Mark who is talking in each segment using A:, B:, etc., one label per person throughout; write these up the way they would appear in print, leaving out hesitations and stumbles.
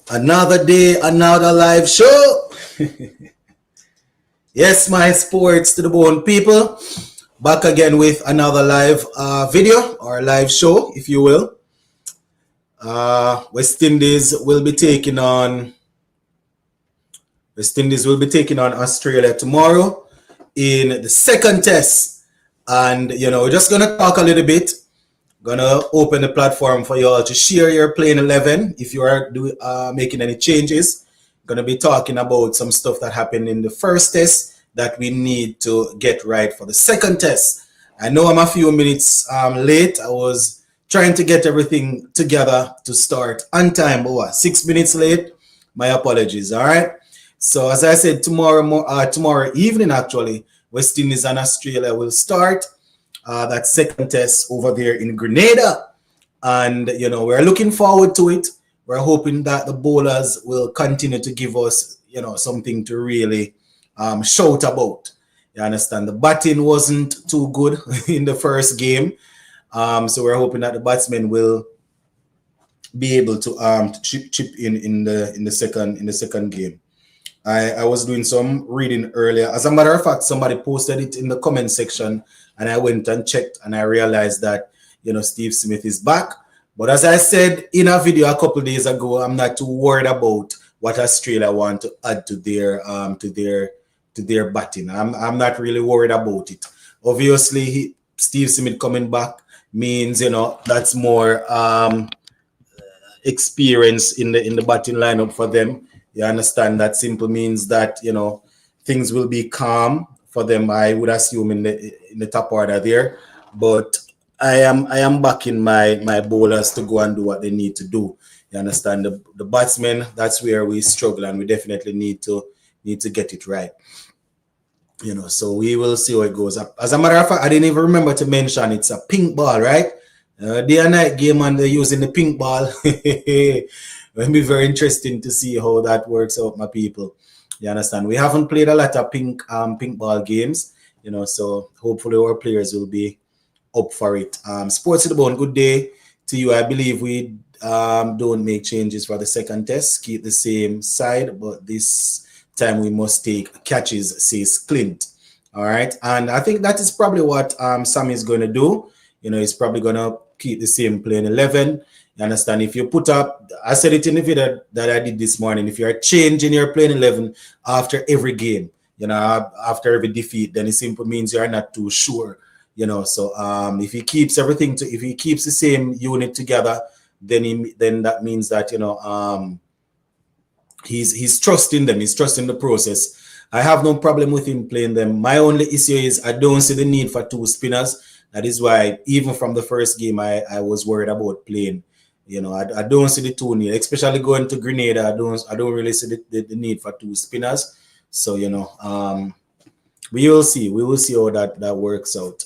A: Another day, another live show. Yes, my sports to the bone people. Back again with another live video or live show, if you will. West Indies will be taking on Australia tomorrow in the second test, and we're just gonna talk a little bit. Gonna open the platform for you all to share your playing 11 if you are making any changes. Gonna be talking about some stuff that happened in the first test that we need to get right for the second test. I know I'm a few minutes late. I was trying to get everything together to start on time, but 6 minutes late? My apologies. All right. So as I said, tomorrow evening actually, West Indies and Australia will start that second test over there in Grenada. And, we're looking forward to it. We're hoping that the bowlers will continue to give us, something to really shout about. You understand? The batting wasn't too good in the first game. So we're hoping that the batsmen will be able to chip in the second game. I was doing some reading earlier. As a matter of fact, somebody posted it in the comment section, and I went and checked, and I realized that Steve Smith is back. But as I said in a video a couple of days ago, I'm not too worried about what Australia want to add to their batting. I'm not really worried about it. Obviously, Steve Smith coming back means that's more experience in the batting lineup for them. You understand? That simple means that things will be calm for them. I would assume in the top order there, but I am backing my bowlers to go and do what they need to do. You understand? The batsmen, that's where we struggle, and we definitely need to get it right. So we will see how it goes. As a matter of fact, I didn't even remember to mention it's a pink ball, right? Day and night game, and they're using the pink ball. It'll be very interesting to see how that works out, my people. You understand? We haven't played a lot of pink ball games, so hopefully our players will be up for it. Sports to the bone, good day to you. I believe we don't make changes for the second test, keep the same side, but this time we must take catches, says Clint. All right, and I think that is probably what Sam is going to do. He's probably going to keep the same playing 11. You understand? If you put up, I said it in the video that I did this morning, if you're changing your playing 11 after every game, after every defeat, then it simply means you're not too sure. So if he keeps if he keeps the same unit together, then that means that he's trusting them. He's trusting the process. I have no problem with him playing them. My only issue is I don't see the need for two spinners. That is why even from the first game I was worried about playing. I don't see the two need, especially going to Grenada. I don't really see the need for two spinners. So we will see. We will see how that works out.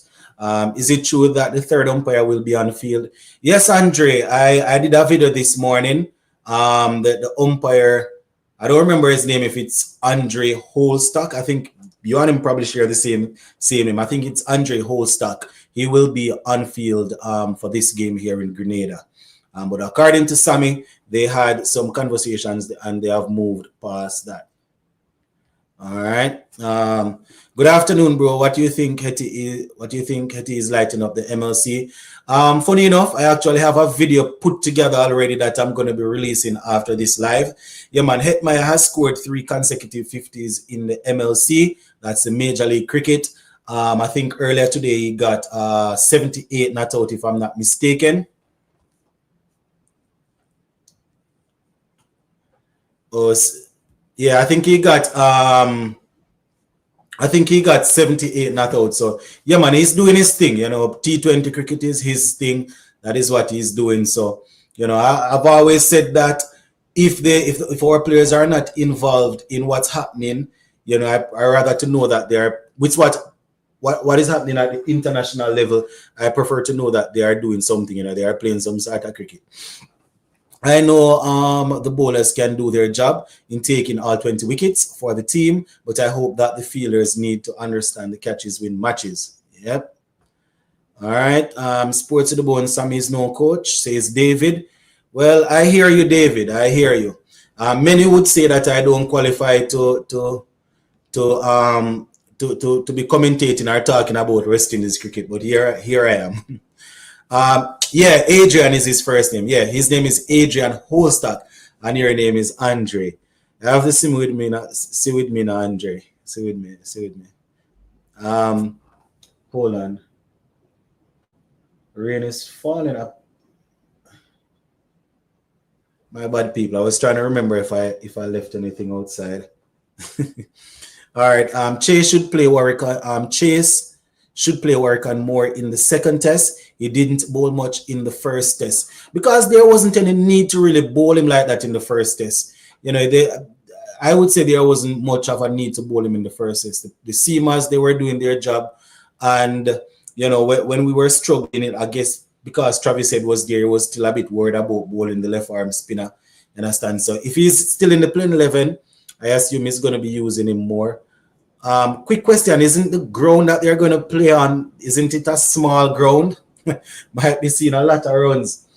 A: Is it true that the third umpire will be on the field? Yes, Andre. I did a video this morning. The umpire, I don't remember his name. If it's Andre Holstock, I think you and him probably share the same name. I think it's Andre Holstock. He will be on field for this game here in Grenada. But according to Sammy, they had some conversations and they have moved past that. All right. Good afternoon, bro. What do you think Hetty is lighting up the MLC? Funny enough, I actually have a video put together already that I'm going to be releasing after this live. Yeah, man. Hetmeyer has scored 3 consecutive 50s in the MLC. That's the Major League Cricket. I think earlier today he got 78 not out, if I'm not mistaken. Yeah, I think he got 78 not out. So yeah, man, he's doing his thing. T20 cricket is his thing. That is what he's doing. So I've always said that if our players are not involved in what's happening, I rather to know that they're what is happening at the international level. I prefer to know that they are doing something. They are playing some sort of cricket. I know the bowlers can do their job in taking all 20 wickets for the team, but I hope that the fielders need to understand the catches win matches. Yep. All right. Sports to the bone. Sammy is no coach, says David. Well, I hear you, David. I hear you. Many would say that I don't qualify to um to be commentating or talking about West Indies cricket, but here I am. Yeah, Adrian is his first name. Yeah, his name is Adrian Holstock, and your name is Andre. I have to see with me now. See with me now, Andre. See with me. See with me. Um, hold on. Rain is falling up. My bad, people. I was trying to remember if I left anything outside. All right. Chase should play Warwick. Chase should play Warwick and more in the second test. He didn't bowl much in the first test because there wasn't any need to really bowl him like that in the first test. I would say there wasn't much of a need to bowl him in the first test. The seamers, they were doing their job, and when we were struggling, I guess because Travis Head was there, he was still a bit worried about bowling the left arm spinner. You understand? So if he's still in the playing 11, I assume he's going to be using him more. Quick question: isn't the ground that they're going to play on, isn't it a small ground? Might be seeing a lot of runs.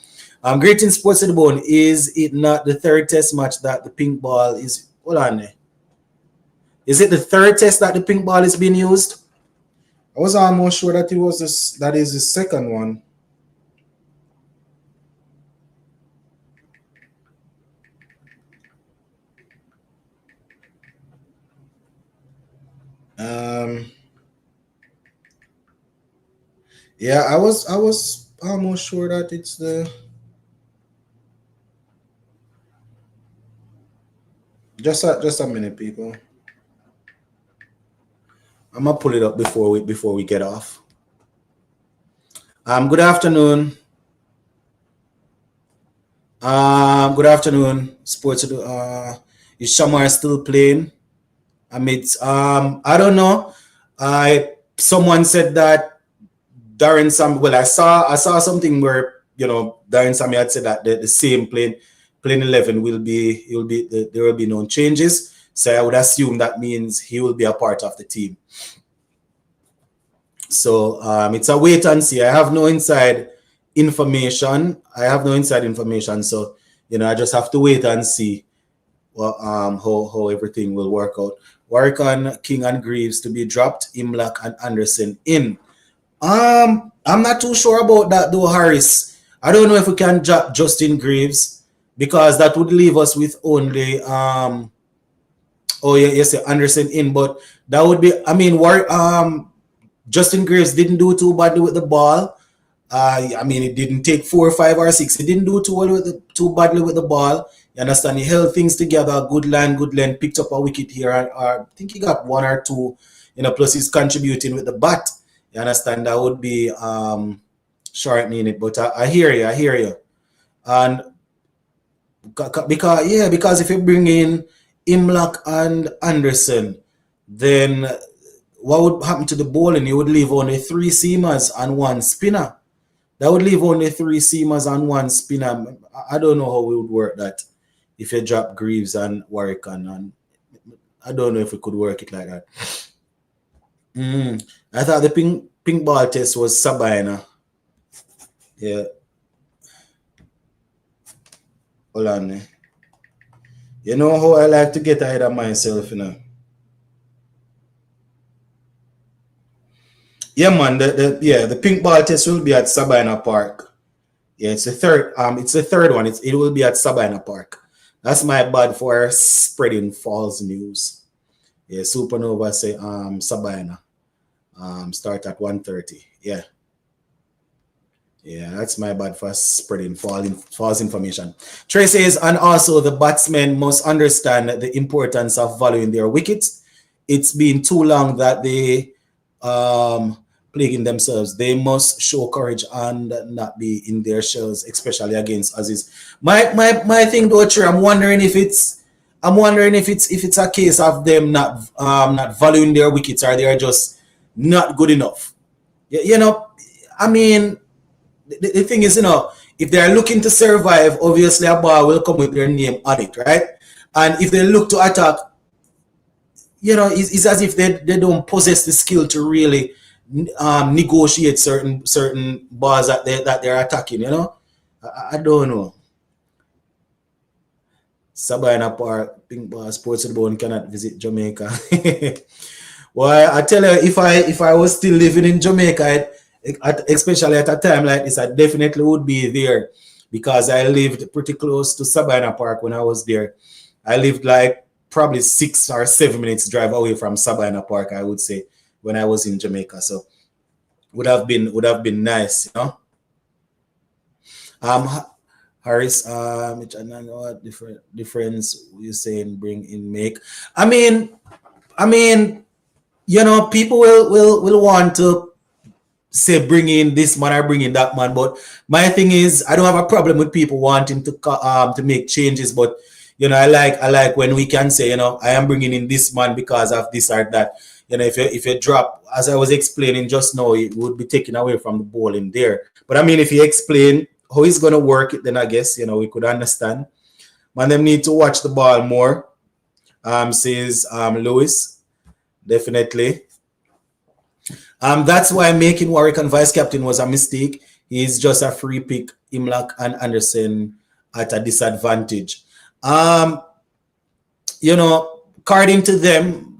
A: Greetings, Sports to the Bone. Is it not the third test match that the pink ball is? Hold on there. Is it the third test that the pink ball is being used? I was almost sure that that is the second one. Yeah, I was almost sure that it's the just a minute, people. I'm gonna pull it up before we get off. Good afternoon. Good afternoon, Sports. Is Shamar still playing? I don't know. Someone said that Darren Sam. Well, I saw something where Darren Sammy had said that the same playing 11 there will be no changes. So I would assume that means he will be a part of the team. So it's a wait and see. I have no inside information. So I just have to wait and see how everything will work out. Warwick on King and Greaves to be dropped. Imlach and Anderson in. I'm not too sure about that though, Harris. I don't know if we can drop Justin Greaves because that would leave us with only Anderson in, but that would be Justin Greaves didn't do too badly with the ball. It didn't take 4, 5, or 6. He didn't do too badly with the ball. You understand? He held things together. Good line, good length. Picked up a wicket here. I think he got 1 or 2. Plus he's contributing with the bat. You understand? That would be shortening it. But I hear you. And because if you bring in Imlach and Anderson, then what would happen to the bowling? You would leave only 3 seamers and 1 spinner. That would leave only 3 seamers and 1 spinner. I don't know how we would work that if you drop Greaves and Warwick and I don't know if we could work it like that. I thought the pink ball test was Sabina. Yeah. Hold on. You know how I like to get ahead of myself, Yeah, man. The pink ball test will be at Sabina Park. Yeah, it's the third. It's the third one. It will be at Sabina Park. That's my bad for spreading false news. Yeah, Supernova say Sabina. Start at 1:30. Yeah. Yeah, that's my bad for spreading false information. Trey says, and also the batsmen must understand the importance of valuing their wickets. It's been too long that they plaguing themselves. They must show courage and not be in their shells, especially against Aziz. My thing though, Trey, I'm wondering if it's a case of them not valuing their wickets, or they are just not good enough. The thing is, if they're looking to survive, obviously a ball will come with their name on it, right? And if they look to attack, it's as if they don't possess the skill to really negotiate certain balls that they're attacking. I don't know. Sabina Park, Pink Bar, Sports of the Bone cannot visit Jamaica. Well, I tell you, if I was still living in Jamaica, especially at a time like this, I definitely would be there because I lived pretty close to Sabina Park when I was there. I lived like probably 6 or 7 minutes drive away from Sabina Park, I would say, when I was in Jamaica. So would have been nice, you know. Um, Harris, which I don't know what difference you saying bring in make. I mean, I mean, people will want to say bring in this man or bring in that man, but my thing is I don't have a problem with people wanting to make changes, but I like when we can say I am bringing in this man because of this or that. If you drop, as I was explaining just now, it would be taken away from the ball in there. But I mean, if you explain how he's gonna work it, then I guess we could understand. Man, them need to watch the ball more. Says Lewis, definitely. That's why making Warwick and vice captain was a mistake. He's just a free pick. Imlak and Anderson at a disadvantage. According to them,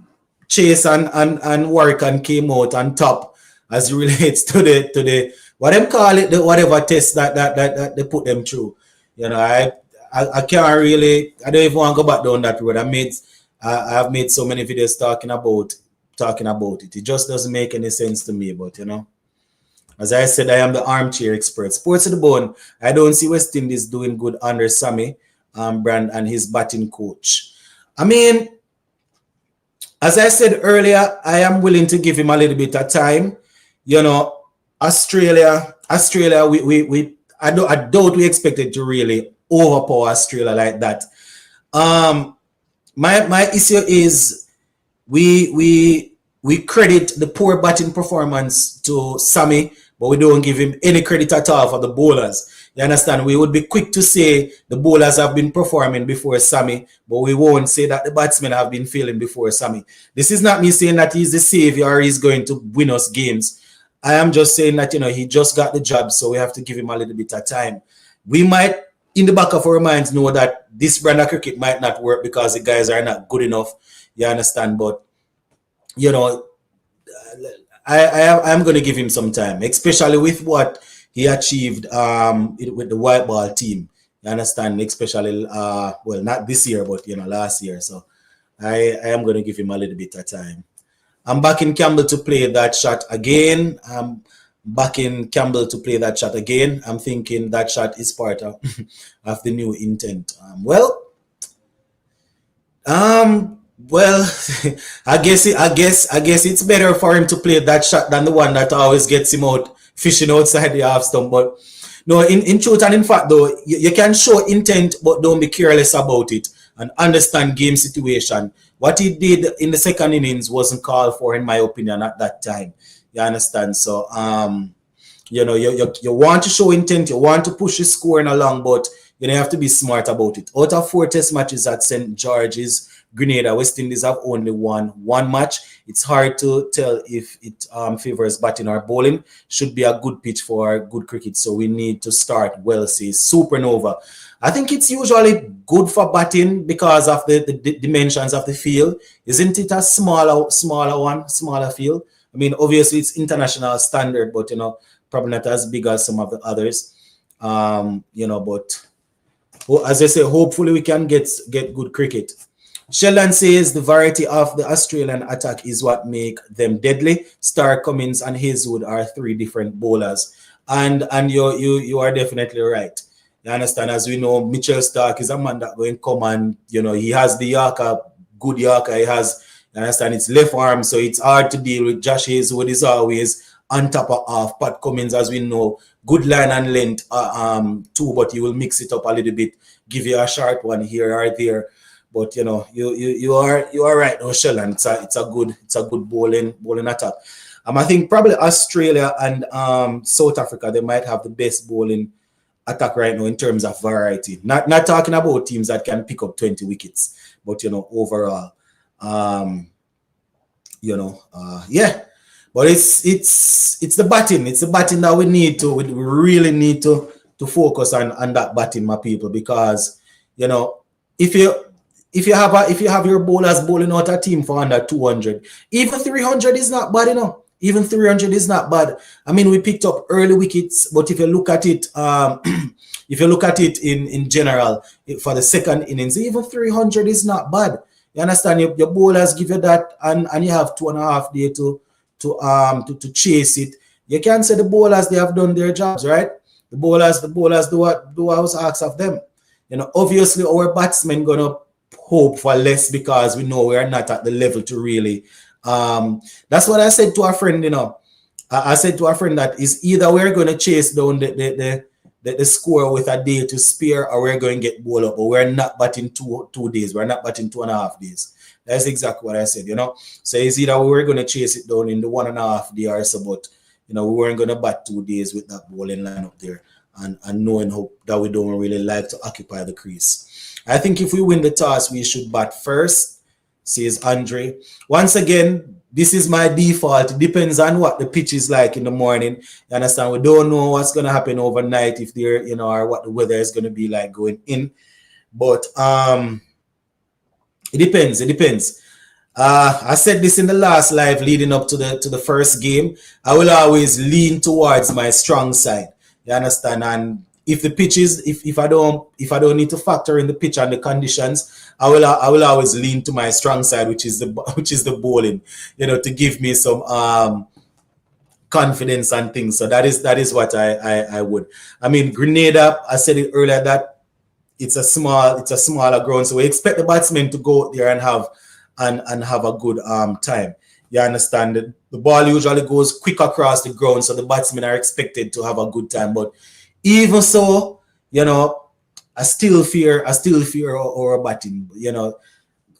A: Chase and Warwick came out on top as it relates to the what them call it, the whatever test that they put them through. I can't really, I don't even want to go back down that road. I've made so many videos talking about it. It just doesn't make any sense to me. But as I said, I am the armchair expert. Sports of the Bone. I don't see West Indies doing good under Sammy Brand and his batting coach. I mean, as I said earlier, I am willing to give him a little bit of time. Australia. I doubt we expected to really overpower Australia like that. My issue is we credit the poor batting performance to Sammy, but we don't give him any credit at all for the bowlers. You understand? We would be quick to say the bowlers have been performing before Sammy, but we won't say that the batsmen have been failing before Sammy. This is not me saying that he's the savior or he's going to win us games. I am just saying that he just got the job, so we have to give him a little bit of time. We might, in the back of our minds, know that this brand of cricket might not work because the guys are not good enough. You understand? But I'm going to give him some time, especially with what he achieved with the white ball team. You understand? Especially, well, not this year, but last year. So I am going to give him a little bit of time. I'm backing Campbell to play that shot again. I'm thinking that shot is part of the new intent. Well, I guess it's better for him to play that shot than the one that always gets him out fishing outside the half stump. But no, in truth and in fact, though, you can show intent, but don't be careless about it and understand game situation. What he did in the second innings wasn't called for, in my opinion, at that time. You understand? So, you want to show intent, you want to push the scoring along, but you have to be smart about it. Out of 4 test matches at St. George's, Grenada, West Indies have only won one match. It's hard to tell if it favors batting or bowling. Should be a good pitch for good cricket, so we need to start well, say Supernova. I think it's usually good for batting because of the dimensions of the field. Isn't it a smaller field? I mean, obviously it's international standard, but probably not as big as some of the others. But as I say, hopefully we can get good cricket. Sheldon says the variety of the Australian attack is what make them deadly. Stark, Cummins, and Hazelwood are 3 different bowlers, and you are definitely right. You understand? As we know, Mitchell Stark is a man that going come and he has the Yorker, good Yorker. He has, you understand, it's left arm, so it's hard to deal with. Josh Hazelwood is always on top of half. Pat Cummins, as we know, good line and length too, but he will mix it up a little bit, give you a sharp one here or there. But you are right, no, Sheldon. It's a good bowling attack. I think probably Australia and South Africa, they might have the best bowling attack right now in terms of variety. Not talking about teams that can pick up 20 wickets, but overall, yeah. But it's the batting. It's the batting that we need to. We really need to focus on that batting, my people, because if you if you have your bowlers bowling out a team for under 200, even 300 is not bad, you know. Even 300 is not bad. I mean, we picked up early wickets, but if you look at it, if you look at it in general for the second innings, even 300 is not bad. You understand? Your bowlers give you that, and you have 2.5 days to chase it. You can't say the bowlers they have done their jobs, right? The bowlers do what was asked of them. You know, obviously our batsmen gonna hope for less because we know we are not at the level to really. That's what I said to a friend. You know, I said to a friend that is either we're going to chase down the score with a day to spare, or we're going to get ball up. But we're not batting 2 days. We're not batting 2.5 days. That's exactly what I said. You know, so it's either we were going to chase it down in the 1.5 day or so, but you know we weren't going to bat 2 days with that bowling line up there, and knowing how that we don't really like to occupy the crease. I think if we win the toss, we should bat first, says Andre. Once again, this is my default. It depends on what the pitch is like in the morning. You understand? We don't know what's going to happen overnight, if there, you know, or what the weather is going to be like going in. But it depends. It depends. I said this in the last live leading up to the first game. I will always lean towards my strong side. You understand? And if the pitch is, if I don't need to factor in the pitch and the conditions, I will always lean to my strong side, which is the bowling, you know, to give me some confidence and things. So that is what I would. I mean, Grenada, I said it earlier that it's a smaller ground, so we expect the batsmen to go there and have a good time. You understand? The ball usually goes quick across the ground, so the batsmen are expected to have a good time. But even so, you know, I still fear our batting. You know,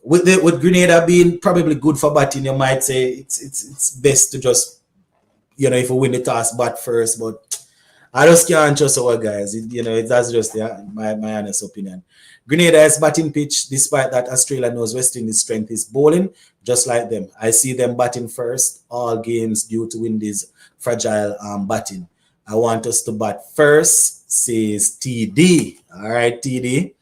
A: with Grenada being probably good for batting, you might say it's best to just, you know, if we win the toss, bat first. But I just can't trust our guys. You know, that's just my honest opinion. Grenada is batting pitch, despite that Australia knows West Indies' strength is bowling, just like them. I see them batting first all games due to Windies' fragile batting. I want us to bat first, says TD. All right, TD.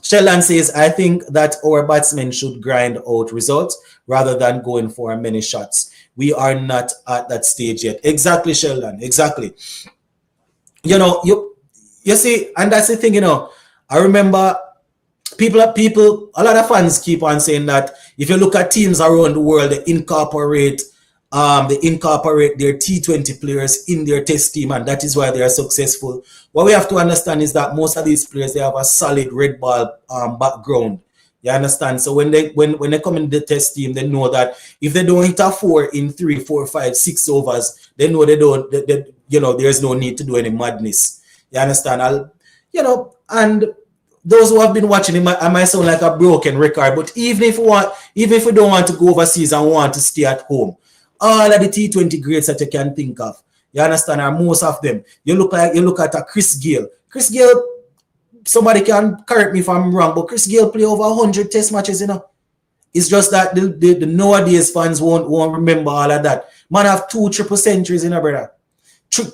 A: Sheldon says, I think that our batsmen should grind out results rather than going for many shots. We are not at that stage yet. Exactly, Sheldon. Exactly. You know, you see, and that's the thing, you know. I remember a lot of fans keep on saying that if you look at teams around the world, they incorporate their T20 players in their test team, and that is why they are successful. What we have to understand is that most of these players, they have a solid red ball background. You understand? So when they come in the test team, they know that if they don't hit a 4 in 3, 4, 5, 6 overs, they know you know, there's no need to do any madness. You understand? And those who have been watching it, I might sound like a broken record, but even if we don't want to go overseas and want to stay at home, all of the T20 grades that you can think of, you understand, are most of them. You look at a Chris Gayle. Chris Gayle, somebody can correct me if I'm wrong, but Chris Gayle play over 100 test matches, you know. It's just that the nowadays fans won't remember all of that. Man have 2 triple centuries, you know, brother.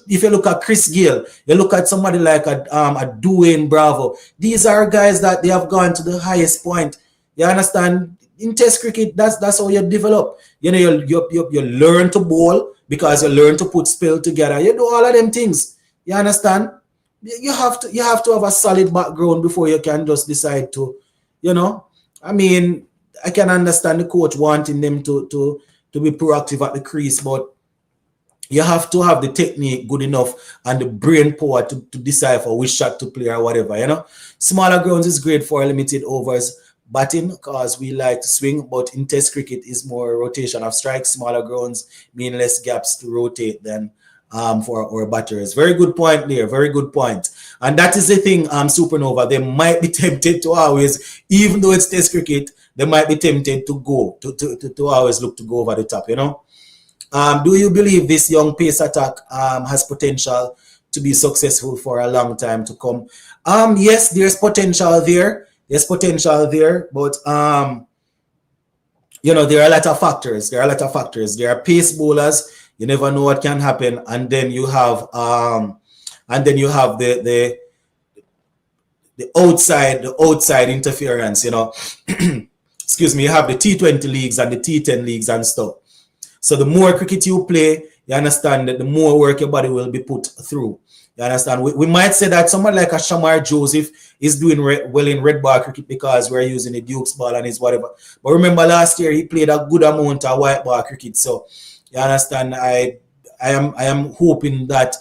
A: If you look at Chris Gayle, you look at somebody like a Dwayne Bravo. These are guys that they have gone to the highest point. You understand? In test cricket, that's how you develop. You know, you learn to bowl because you learn to put spell together. You do all of them things. You understand? You have to have a solid background before you can just decide to, you know. I mean, I can understand the coach wanting them to be proactive at the crease, but you have to have the technique good enough and the brain power to decipher which shot to play or whatever, you know. Smaller grounds is great for limited overs batting because we like to swing, but in test cricket is more rotation of strikes. Smaller grounds mean less gaps to rotate than for our batters. Very good point there. Very good point. And that is the thing, Supernova. They might be tempted to always, even though it's test cricket, they might be tempted to go to always look to go over the top, you know. Do you believe this young pace attack has potential to be successful for a long time to come? Yes, there's potential there. There's potential there, but you know, there are a lot of factors. There are pace bowlers. You never know what can happen, and then you have the the outside interference, excuse me, you have the T20 leagues and the T10 leagues and stuff. So the more cricket you play, you understand that the more work your body will be put through. You understand? We might say that someone like a Shamar Joseph is doing well in red ball cricket because we're using the Duke's ball and his whatever. But remember last year he played a good amount of white ball cricket. So you understand? I am hoping that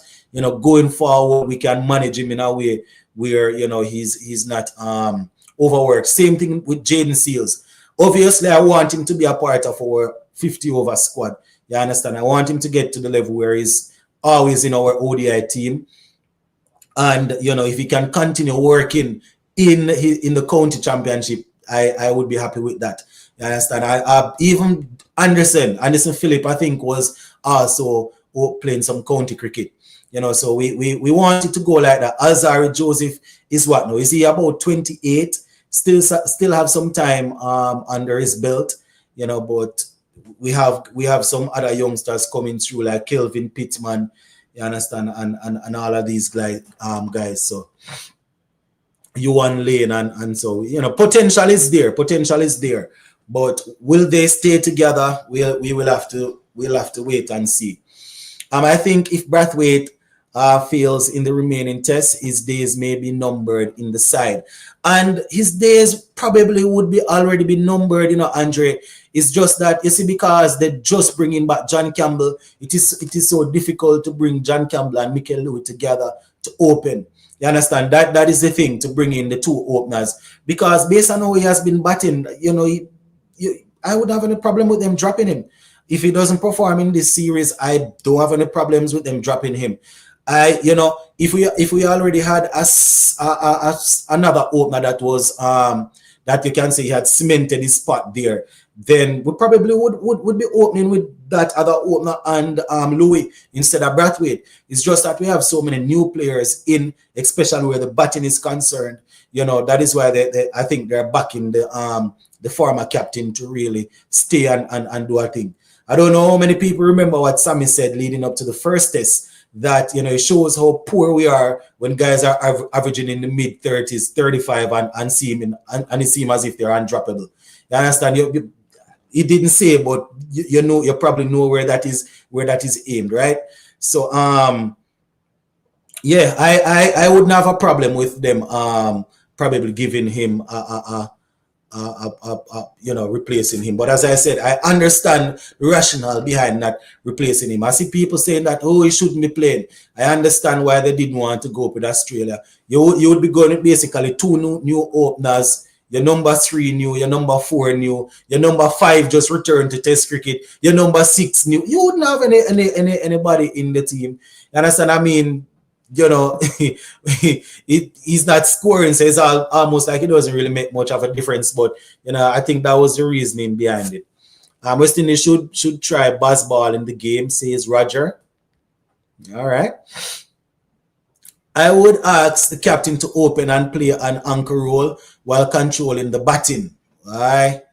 A: going forward we can manage him in a way where he's not overworked. Same thing with Jaden Seals. Obviously, I want him to be a part of our 50 over squad. You understand? I want him to get to the level where he's always in our ODI team. And if he can continue working in the county championship, I would be happy with that. You understand? I even Anderson Phillip, I think, was also playing some county cricket. So we wanted to go like that. Alzari Joseph is what now? Is he about 28? Still have some time under his belt, but we have some other youngsters coming through like Kelvin Pittman, you understand, and all of these guys. So Yuan Lane and so potential is there, but will they stay together? We'll have to wait and see. I think if Brathwaite fails in the remaining tests, his days may be numbered in the side, and his days probably would be already be numbered. Andre, it's just that you see, because they're just bringing back John Campbell. It is so difficult to bring John Campbell and Mikel Lewis together to open. You understand that is the thing, to bring in the two openers, because based on how he has been batting, I would have any problem with them dropping him. If he doesn't perform in this series, I don't have any problems with them dropping him. If we already had another opener that was that you can say he had cemented his spot there, then we probably would be opening with that other opener and Louis instead of Brathwaite. It's just that we have so many new players in, especially where the batting is concerned. That is why I think they're backing the former captain to really stay and do a thing. I don't know how many people remember what Sammy said leading up to the first test, that it shows how poor we are when guys are averaging in the mid 30s, 35, and seem and it seems as if they're undroppable. You understand? He didn't say, but you probably know where that is aimed, right? So yeah, I wouldn't have a problem with them probably giving him replacing him. But as I said, I understand the rationale behind that replacing him. I see people saying that, he shouldn't be playing. I understand why they didn't want to go up with Australia. You would be going with basically two new openers. Your number 3 new, your number 4 new, your number 5 just returned to Test cricket, your number 6 new. You wouldn't have anybody in the team. You understand? I mean, he's not scoring, so it's almost like it doesn't really make much of a difference. But I think that was the reasoning behind it. West Indies should try baseball in the game, says Roger. All right. I would ask the captain to open and play an anchor role while controlling the batting. Why?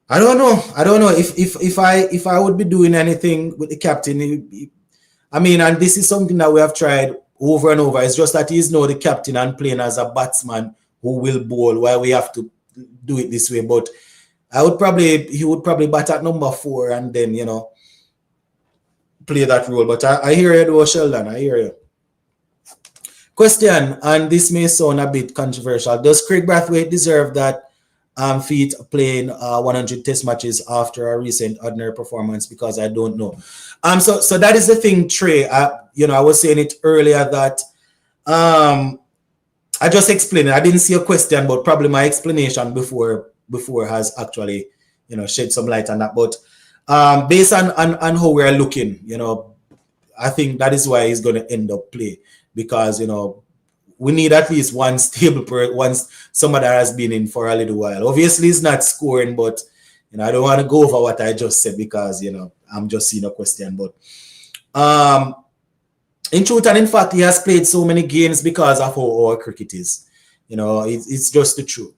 A: I don't know if I would be doing anything with the captain. And this is something that we have tried over and over. It's just that he's now the captain and playing as a batsman who will bowl, while we have to do it this way. But he would probably bat at number 4 and then, play that role. But I hear you though, Sheldon. I hear you. Question, and this may sound a bit controversial. Does Craig Brathwaite deserve that feat playing 100 test matches after a recent ordinary performance? Because I don't know. So that is the thing, Trey. I was saying it earlier that I just explained it. I didn't see a question, but probably my explanation before has actually shed some light on that. But based on how we're looking, I think that is why he's going to end up play, because we need at least one stable somebody that has been in for a little while. Obviously, he's not scoring, but I don't want to go over what I just said because I'm just seeing a question. But in truth and in fact, he has played so many games because of how our cricket is. It's just the truth.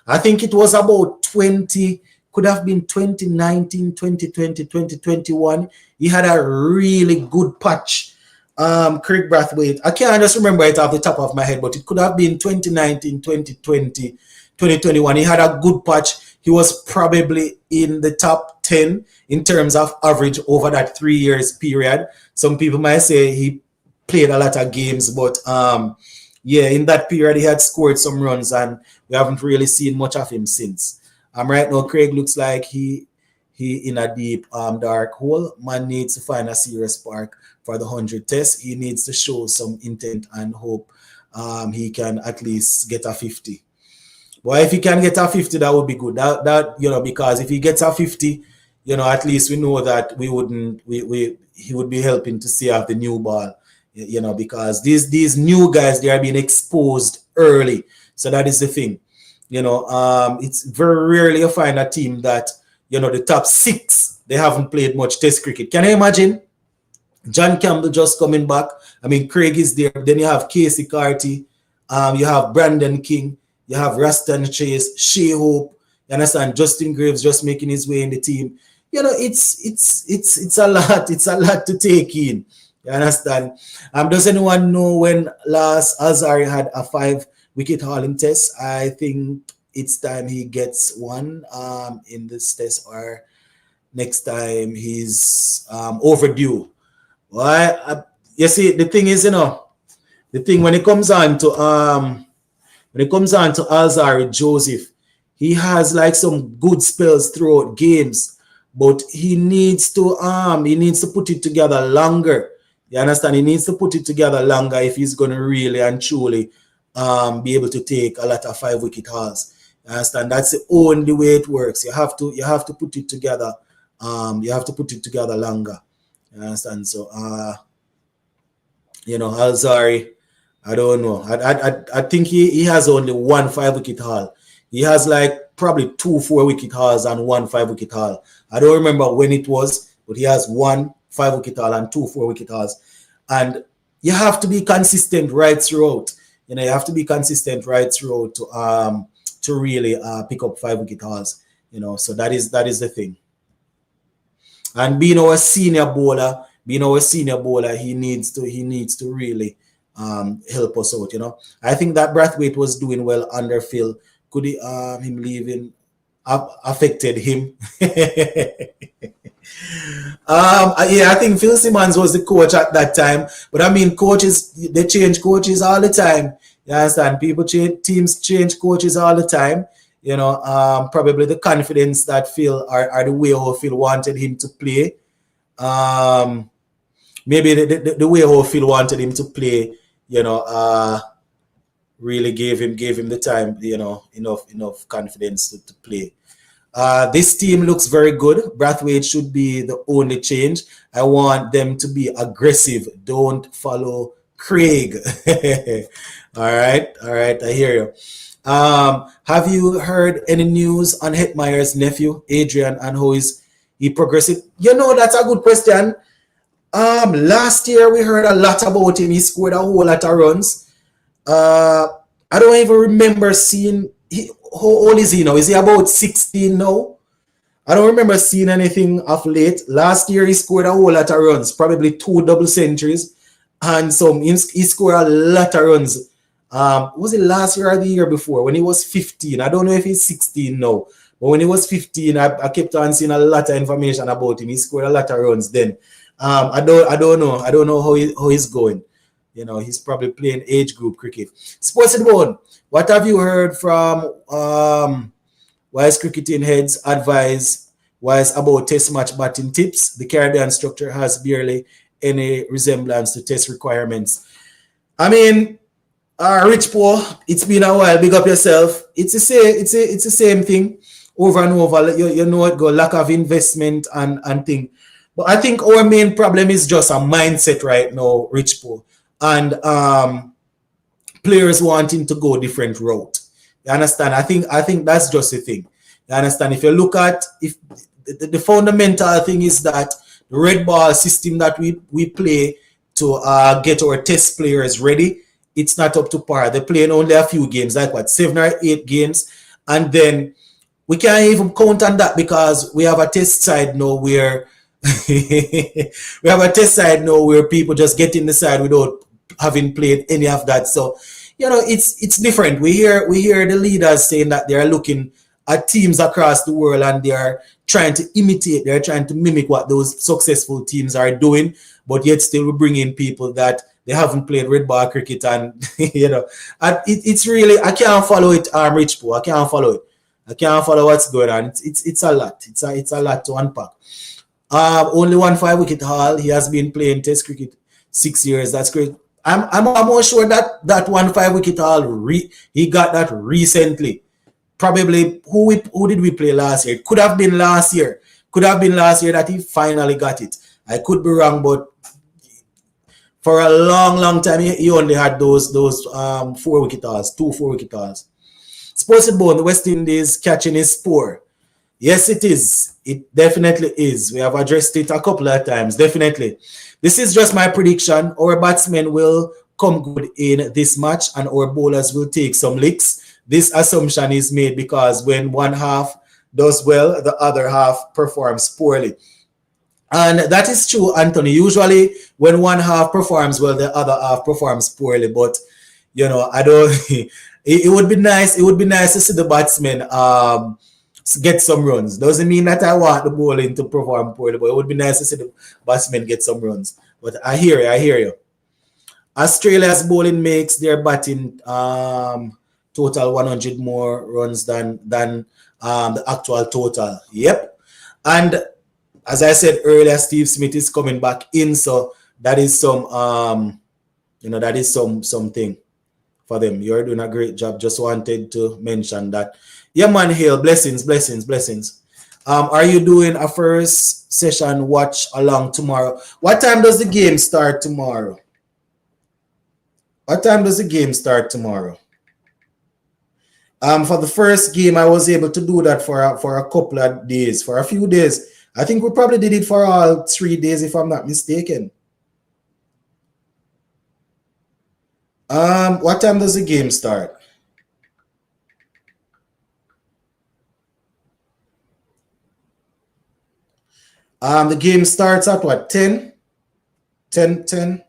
A: I think it was about 20, could have been 2019, 2020, 2021. He had a really good patch Craig Brathwaite. I can't just remember it off the top of my head, but it could have been 2019, 2020, 2021. He had a good patch. He was probably in the top 10 in terms of average over that 3 years period. Some people might say he played a lot of games, but yeah, in that period he had scored some runs, and we haven't really seen much of him since. Right now, Craig looks like he in a deep dark hole. Man needs to find a serious spark for the 100 test. He needs to show some intent and hope he can at least get a 50. But if he can get a 50, that would be good. That because if he gets a 50, at least we know that he would be helping to see out the new ball. Because these new guys, they are being exposed early. So that is the thing. It's very rarely you find a team that, the top 6, they haven't played much test cricket. Can you imagine? John Campbell just coming back. I mean, Craig is there. Then you have Casey Carty. You have Brandon King. You have Raston Chase, Shea Hope. You understand? Justin Graves just making his way in the team. It's a lot. It's a lot to take in. You understand? Does anyone know when last Azari had a 5-wicket hauling test? I think it's time he gets one in this test, or next time he's overdue. Well, you see, the thing is, the thing when it comes on to Alzari Joseph, he has like some good spells throughout games, but he needs to put it together longer. You understand? He needs to put it together longer if he's going to really and truly be able to take a lot of 5-wicket hauls. You understand? That's the only way it works. You have to put it together. You have to put it together longer. You understand? So Alzari, I don't know. I think he has only one 5-wicket haul. He has like probably 2 4-wicket hauls and 1 5-wicket haul. I don't remember when it was, but he has 1 5-wicket haul and 2 4-wicket hauls. And you have to be consistent right throughout. You have to be consistent right throughout to really pick up 5-wicket hauls. So that is the thing. And being our senior bowler, he needs to really help us out. I think that Brathwaite was doing well under Phil. Could him leaving affected him? I think Phil Simmons was the coach at that time. But I mean, they change coaches all the time. You understand? Teams change coaches all the time. Probably the confidence that Phil or the way how Phil wanted him to play. Maybe the way how Phil wanted him to play, really gave him the time, enough confidence to play. This team looks very good. Brathwaite should be the only change. I want them to be aggressive. Don't follow Craig. All right, I hear you. Have you heard any news on Hetmeyer's nephew, Adrian, and how he progressive? That's a good question. Last year we heard a lot about him. He scored a whole lot of runs. I don't even remember seeing how old is he now? Is he about 16 now? I don't remember seeing anything of late. Last year he scored a whole lot of runs, probably 2 double centuries, and he scored a lot of runs. Was it last year or the year before when he was 15? I don't know if he's 16 now, but when he was 15, I kept on seeing a lot of information about him. He scored a lot of runs then. I don't know how he's going. He's probably playing age group cricket. Sports and Bone, what have you heard from Wise Cricketing Heads advise Wise about test match batting tips? The Caribbean structure has barely any resemblance to test requirements. I mean, Rich Poor, it's been a while. Big up yourself. It's the same thing over and over. It go lack of investment and thing. But I think our main problem is just a mindset right now, Rich Poor, and players wanting to go different route. You understand? I think that's just the thing. You understand? If you look at if the fundamental thing is that the red ball system that we play to get our test players ready, it's not up to par. They're playing only a few games, like 7 or 8 games, and then we can't even count on that because we have a test side now where We have a test side now where people just get in the side without having played any of that. So, it's different. We hear the leaders saying that they are looking at teams across the world and they are trying to imitate, they're trying to mimic what those successful teams are doing, but yet still we bring in people that they haven't played red ball cricket and and it's really I can't follow it, Rich Poe. I can't follow it. I can't follow what's going on. It's a lot. It's a lot to unpack. Only one 5 wicket haul. He has been playing Test cricket 6 years. That's great. I'm almost sure that one 5 wicket haul he got that recently. Probably who did we play last year? It could have been last year. Could have been last year that he finally got it. I could be wrong, but for a long time he only had those 4 wicket hauls, 2 4 wicket hauls. Sports Bone, the West Indies catching is poor. Yes, it is. It definitely is. We have addressed it a couple of times. Definitely. This is just my prediction. Our batsmen will come good in this match and our bowlers will take some licks. This assumption is made because when one half does well, the other half performs poorly. And that is true, Anthony. Usually when one half performs well, the other half performs poorly. But, I don't... It would be nice. It would be nice to see the batsmen get some runs. Doesn't mean that I want the bowling to perform poorly, but it would be nice to see the batsmen get some runs. But I hear you. I hear you. Australia's bowling makes their batting total 100 more runs than the actual total. Yep. And as I said earlier, Steve Smith is coming back in, so that is some that is something for them. You're doing a great job. Just wanted to mention that. Yeah, man, Hale, blessings. Are you doing a first session watch along tomorrow? What time does the game start tomorrow? For the first game, I was able to do that for a couple of days, for a few days. I think we probably did it for all 3 days, if I'm not mistaken. What time does the game start? The game starts at what? 10? 10?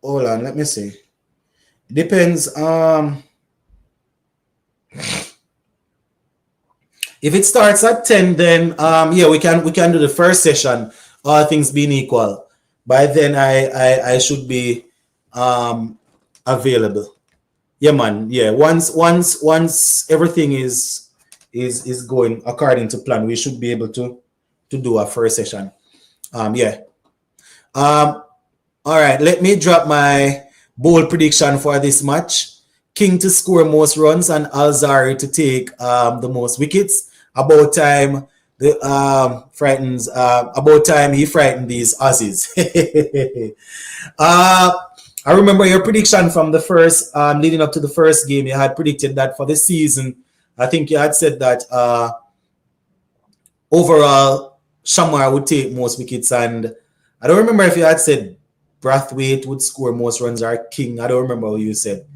A: Hold on, let me see. It depends. If it starts at 10, then yeah, we can do the first session, all things being equal. By then I should be available. Yeah, man. Yeah. Once everything is going according to plan, we should be able to do a first session. Yeah. All right, let me drop my bold prediction for this match. King to score most runs and Alzari to take the most wickets. About time he frightened these Aussies. I remember your prediction from the first leading up to the first game. You had predicted that for the season. I think you had said that overall Shamar would take most wickets, and I don't remember if you had said Brathwaite would score most runs or King. I don't remember what you said.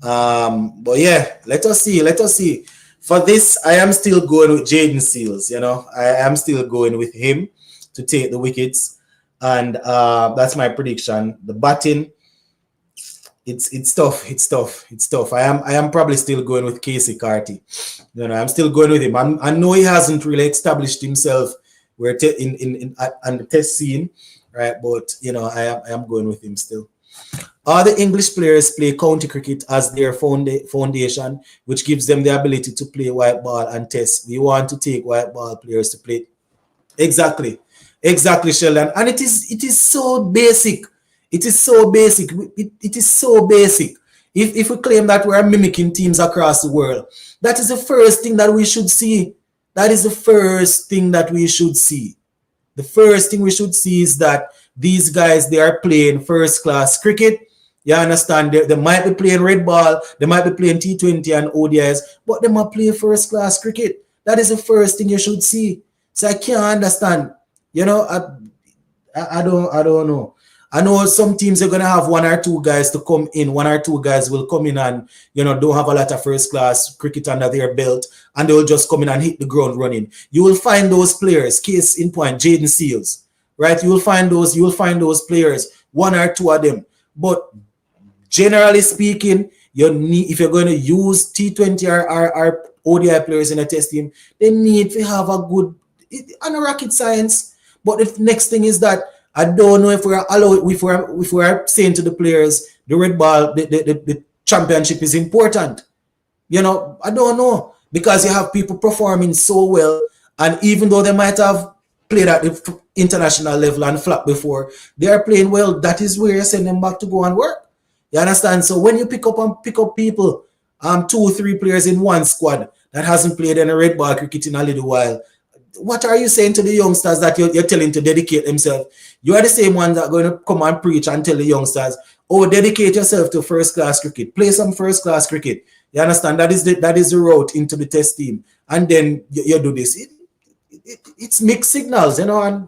A: But yeah, let us see. For this, I am still going with Jaden Seals. I am still going with him to take the wickets, and that's my prediction. The batting, it's tough. I am probably still going with Casey Carty. I'm still going with him. I know he hasn't really established himself where on the test scene, right? But I am going with him still. All the English players play county cricket as their foundation, which gives them the ability to play white ball and test. We want to take white ball players to play. Exactly, Sheldon. And it is so basic. It is so basic. If we claim that we are mimicking teams across the world, that is the first thing that we should see. The first thing we should see is that these guys, they are playing first class cricket. You understand? They might be playing red ball, they might be playing T20 and ODIs, but they might play first class cricket. That is the first thing you should see. So I can't understand. I don't know. I know some teams are going to have one or two guys to come in. One or two guys will come in and, don't have a lot of first class cricket under their belt, and they will just come in and hit the ground running. You will find those players, case in point, Jaden Seals, right? You will find those players, one or two of them. But generally speaking, if you're going to use T20 or ODI players in a test team, they need to have a good, and a rocket science. But the next thing is that I don't know if we're saying to the players, the red ball, the championship is important. I don't know, because you have people performing so well, and even though they might have played at the international level and flop before, they are playing well. That is where you send them back to go and work. You understand? So when you pick up people, 2-3 players in one squad that hasn't played any red ball cricket in a little while, what are you saying to the youngsters that you're telling to dedicate themselves? You are the same ones that are going to come and preach and tell the youngsters, dedicate yourself to first class cricket. Play some first class cricket. You understand? That is the route into the test team. And then you do this. It's mixed signals, and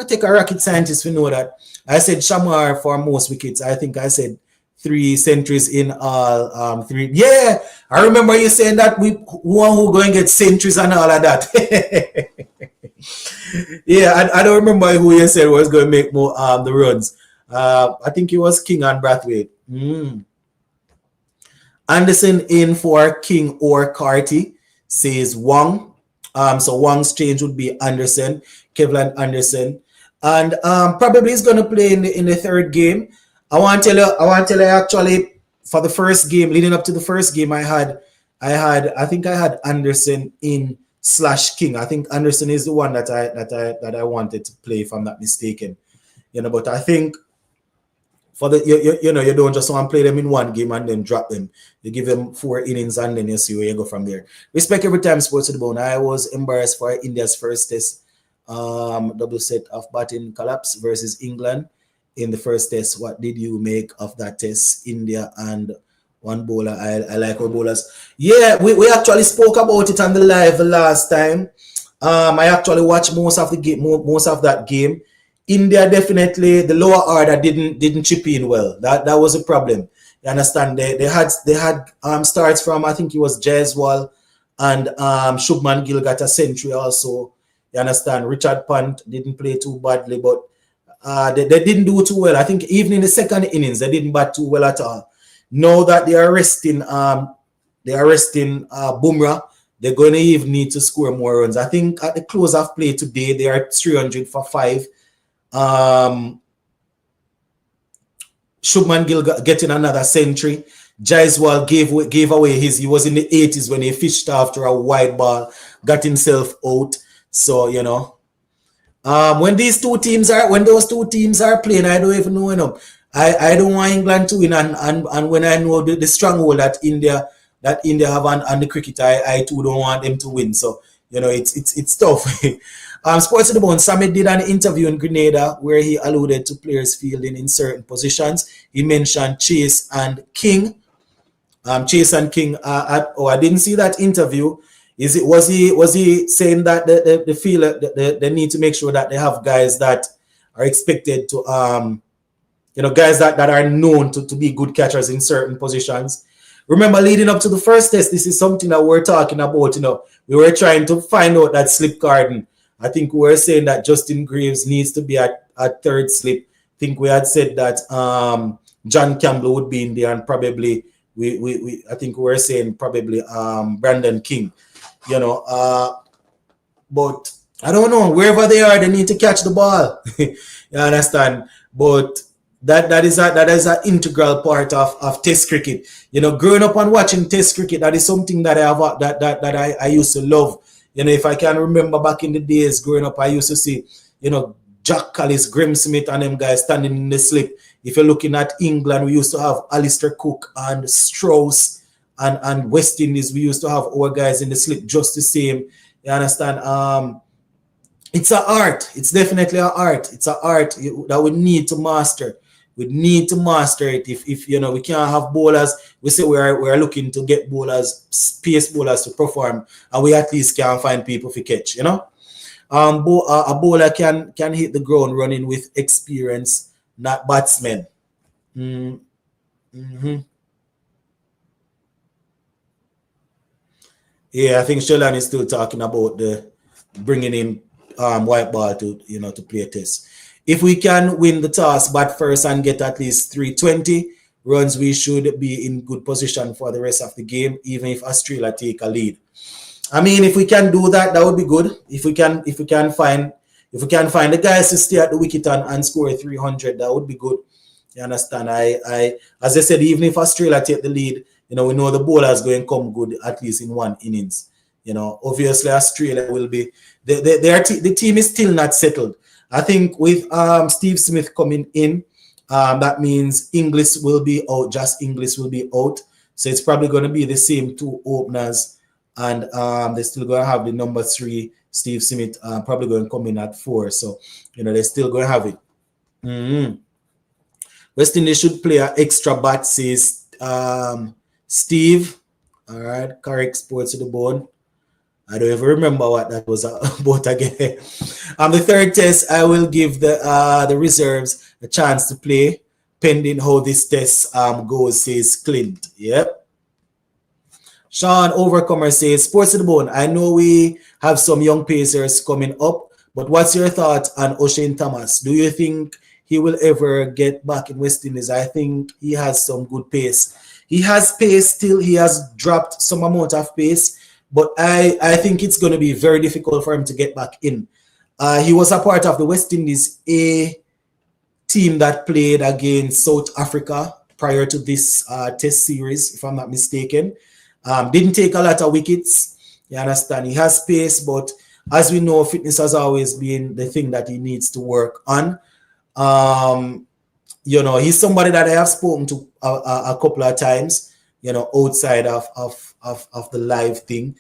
A: take a rocket scientist to know that. I said Shamar for most wickets. I think I said 3 centuries in all. 3. Yeah, I remember you saying that we who going to get centuries and all of that. Yeah, I don't remember who you said was going to make more the runs. I think it was King and Brathwaite. Anderson in for King or Carty, says Wong. So Wong's change would be Anderson, Kevlin Anderson, and probably he's going to play in the third game. I want to tell you actually, for the first game, leading up to the first game, I think I had Anderson in /King. I think Anderson is the one that I wanted to play, if I'm not mistaken. But I think for the you don't just want to play them in one game and then drop them. You give them 4 innings and then you see where you go from there. Respect every time, Sports to the Bone. I was embarrassed for India's first test double set of batting collapse versus England in the first test. What did you make of that test? India and one bowler. I like our bowlers. Yeah, we actually spoke about it on the live last time. I actually watched most of that game. India definitely, the lower order didn't chip in well. That was a problem. You understand? They had starts from, I think it was Jaiswal, and Shubman Gill got a century also. You understand? Richard Pant didn't play too badly, but they didn't do too well. I think even in the second innings, they didn't bat too well at all. Now that they are resting Bumrah, they're going to even need to score more runs. I think at the close of play today, they are 300 for 5. Shubman Gill getting another century. Jaiswal gave away he was in the 80s when he fished after a wide ball, got himself out. So, when those two teams are playing, I don't even know, I don't want England to win, and when I know the stronghold that India have on the cricket, I too don't want them to win. So, it's tough. Sports to the Bone, Samit did an interview in Grenada where he alluded to players fielding in certain positions. He mentioned Chase and King. I didn't see that interview. Was he saying that they need to make sure that they have guys that are expected to guys that are known to be good catchers in certain positions? Remember, leading up to the first test, this is something that we're talking about. We were trying to find out that slip garden. I think we were saying that Justin Greaves needs to be at third slip. I think we had said that John Campbell would be in there, and probably I think we were saying probably Brandon King. But I don't know. Wherever they are, they need to catch the ball. You understand? But that is an integral part of Test cricket. Growing up and watching Test cricket, that is something that I used to love. If I can remember back in the days growing up, I used to see, Jack Callis, Graeme Smith, and them guys standing in the slip. If you're looking at England, we used to have Alistair Cook and Strauss, and West Indies, we used to have our guys in the slip just the same. You understand? It's an art. It's definitely an art. It's an art that we need to master. We need to master it. If we can't have bowlers, we say we're looking to get bowlers, pace bowlers to perform, and we at least can find people to catch. A bowler can hit the ground running with experience not batsmen. Mm-hmm. Yeah, I think Sheldon is still talking about the bringing in white ball to to play a test. If we can win the toss, bat first and get at least 320 runs, we should be in good position for the rest of the game, even if Australia take a lead. I mean, if we can do that, that would be good. If we can find the guys to stay at the wicket and score 300, that would be good. You understand? As I said, even if Australia take the lead, we know the bowlers going to come good at least in one innings. Obviously Australia will be the team is still not settled. I think with Steve Smith coming in, that means Inglis will be out. Just Inglis will be out. So it's probably going to be the same two openers, and they're still going to have the number 3 Steve Smith probably going to come in at 4. So they're still going to have it. Mm-hmm. West Indies should play an extra bat, says Steve. All right, correct sports to the bone. I don't even remember what that was about again. The third test, I will give the reserves a chance to play, pending how this test goes, says Clint. Yep. Sean Overcomer says, sports to the bone. I know we have some young pacers coming up, but what's your thought on O'Shane Thomas? Do you think he will ever get back in West Indies? I think he has some good pace. He has pace still. He has dropped some amount of pace, but I think it's going to be very difficult for him to get back in. He was a part of the West Indies A team that played against South Africa prior to this test series, if I'm not mistaken. Didn't take a lot of wickets. You understand? He has pace, but as we know, fitness has always been the thing that he needs to work on. He's somebody that I have spoken to a couple of times, outside of the live thing.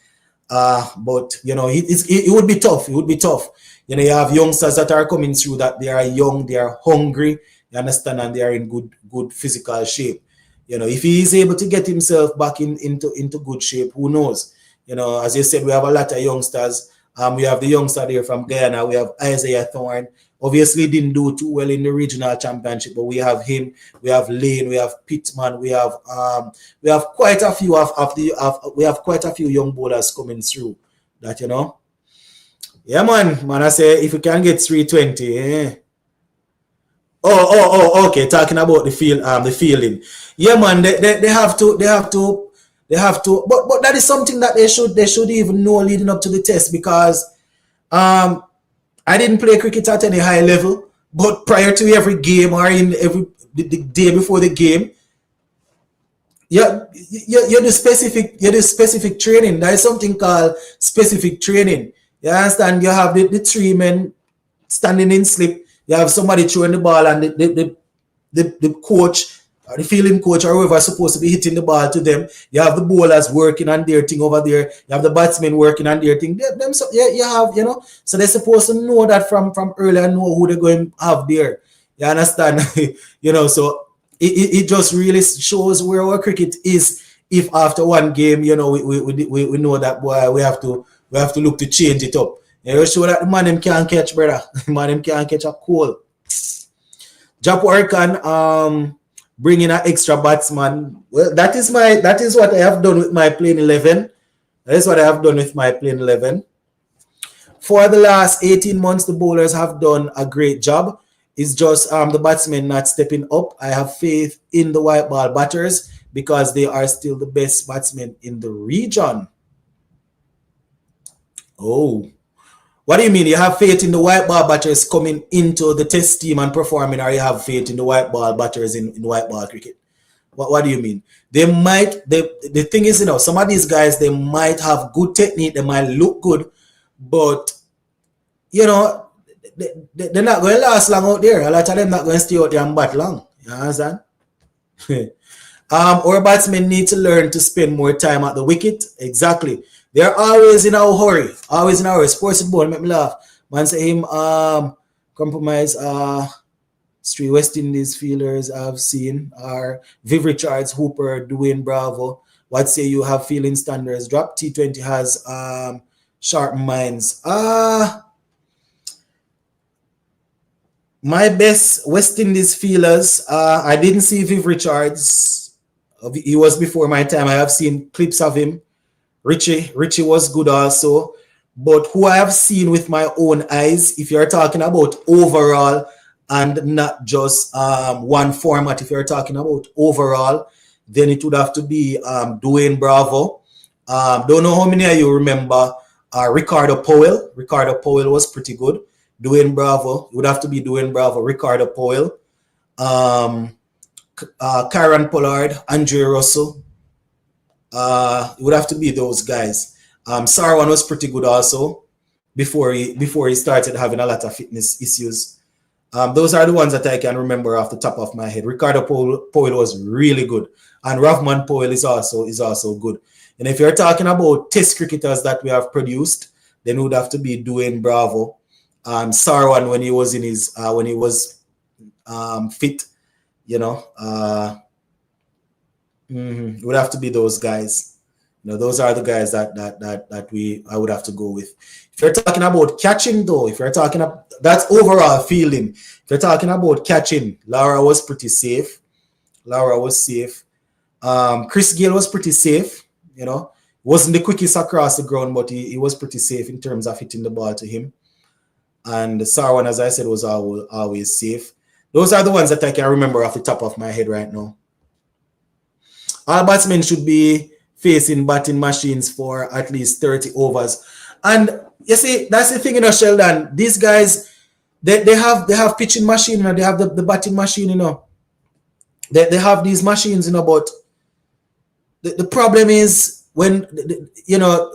A: But it would be tough. It would be tough. You have youngsters that are coming through that they are young, they are hungry, you understand, and they are in good physical shape. If he is able to get himself back into good shape, who knows? As you said, we have a lot of youngsters. We have the youngster there from Guyana. We have Isaiah Thorne. Obviously, didn't do too well in the regional championship, but we have him. We have Lane. We have Pittman. We have quite a few we have quite a few young bowlers coming through. That yeah, man. I say if we can get 320. Okay. Talking about the fielding. Yeah, man. They have to. But that is something that they should even know leading up to the test, because I didn't play cricket at any high level, but prior to every game or in the day before the game, you do specific training. There is something called specific training. You understand? You have the 3 men standing in slip. You have somebody throwing the ball, and the coach, or the fielding coach, or whoever is supposed to be hitting the ball to them. You have the bowlers working on their thing over there. You have the batsmen working on their thing. You have, so they're supposed to know that from early and know who they're going to have there. You understand? So it just really shows where our cricket is. If after one game, we know that, boy, we have to look to change it up. Show that the man them can't catch, brother. The man them can't catch a cold. Japo Arkan, bringing an extra batsman. Well, that is what I have done with my playing 11. That is what I have done with my playing 11. For the last 18 months, the bowlers have done a great job. It's just the batsmen not stepping up. I have faith in the white ball batters because they are still the best batsmen in the region. Oh. What do you mean? You have faith in the white ball batters coming into the test team and performing, or you have faith in the white ball batters in white ball cricket? What do you mean? They might, the thing is, some of these guys, they might have good technique, they might look good, but, they're not going to last long out there. A lot of them not going to stay out there and bat long. You understand? Our batsmen need to learn to spend more time at the wicket. Exactly. They're always in a hurry. Always in a hurry. Sports football make me laugh. Man say him compromise 3 West Indies fielders I've seen are Viv Richards, Hooper, Dwayne Bravo. What say you have fielding standards drop? T20 has sharp minds. My best West Indies feelers, I didn't see Viv Richards. He was before my time. I have seen clips of him. Richie was good also. But who I have seen with my own eyes, if you're talking about overall and not just one format, if you're talking about overall, then it would have to be Dwayne Bravo. Don't know how many of you remember Ricardo Powell. Ricardo Powell was pretty good. Dwayne Bravo. It would have to be Dwayne Bravo, Ricardo Powell. Karen Pollard, Andre Russell. It would have to be those guys. Sarwan was pretty good also before he started having a lot of fitness issues. Those are the ones that I can remember off the top of my head. Ricardo Powell was really good, and Rahman Powell is also good. And if you're talking about test cricketers that we have produced, then it would have to be Dwayne Bravo, Sarwan when he was in his when he was fit, you know. It would have to be those guys. You know, those are the guys that I would have to go with. If you're talking about catching, though, if you're talking about that's overall feeling. If you're talking about catching, Laura was pretty safe. Laura was safe. Chris Gayle was pretty safe. You know, wasn't the quickest across the ground, but he was pretty safe in terms of hitting the ball to him. And Sarwan, as I said, was always safe. Those are the ones that I can remember off the top of my head right now. All batsmen should be facing batting machines for at least 30 overs. And you see, that's the thing, you know, Sheldon. These guys, they have pitching machine, you know, they have the batting machine, you know. They have these machines, you know, but the problem is when, you know,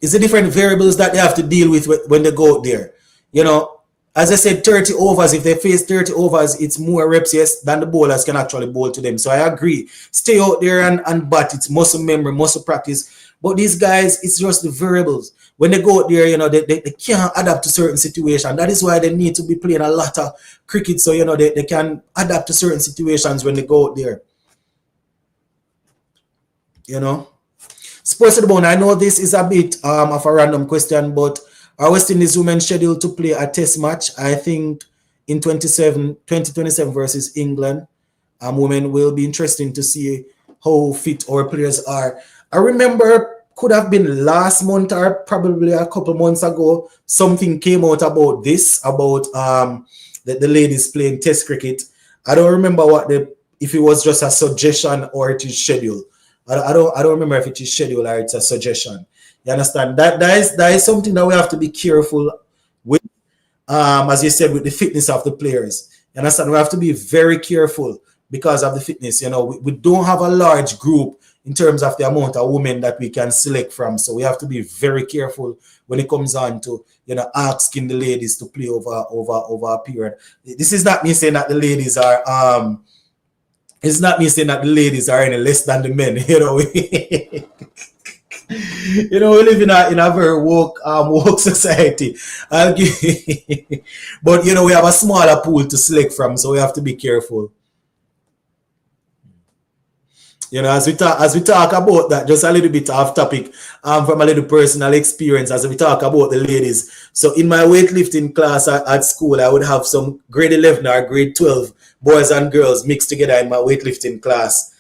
A: it's the different variables that they have to deal with when they go out there. You know, as I said, 30 overs, if they face 30 overs, it's more reps, yes, than the bowlers can actually bowl to them. So I agree. Stay out there and bat. It's muscle memory, muscle practice. But these guys, it's just the variables. When they go out there, you know, they can't adapt to certain situations. That is why they need to be playing a lot of cricket. So, you know, they can adapt to certain situations when they go out there. You know. Sports to the bone. I know this is a bit of a random question, but are West Indies women scheduled to play a test match? I think in 2027 versus England. Women will be interesting to see how fit our players are. I remember could have been last month or probably a couple months ago, something came out about this, about the ladies playing test cricket. I don't remember if it was just a suggestion or it is scheduled. I don't remember if it is scheduled or it's a suggestion. You understand? That is something that we have to be careful with, as you said, with the fitness of the players. You understand? We have to be very careful because of the fitness. You know, we don't have a large group in terms of the amount of women that we can select from. So we have to be very careful when it comes on to, you know, asking the ladies to play over a period. This is not me saying that the ladies are it's not me saying that the ladies are any less than the men, you know. You know, we live in a very woke society. But you know, we have a smaller pool to select from, so we have to be careful. You know, as we talk about that, just a little bit off topic, from a little personal experience, as we talk about the ladies. So in my weightlifting class at school, I would have some grade 11 or grade 12 boys and girls mixed together in my weightlifting class.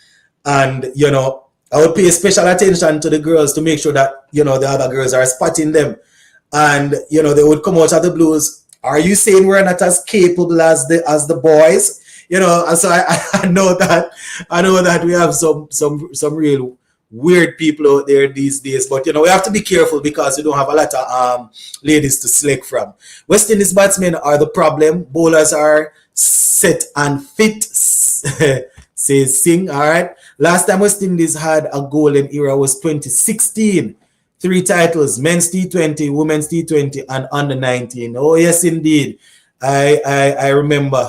A: And, you know, I would pay special attention to the girls to make sure that, you know, the other girls are spotting them. And, you know, they would come out of the blues. Are you saying we're not as capable as the boys? You know, and so I know that we have some real weird people out there these days. But, you know, we have to be careful because we don't have a lot of ladies to select from. West Indies batsmen are the problem. Bowlers are set and fit, says Singh. All right. Last time West Indies had a golden era was 2016. 3 titles, men's T20, women's T20, and under 19. Oh, yes, indeed. I remember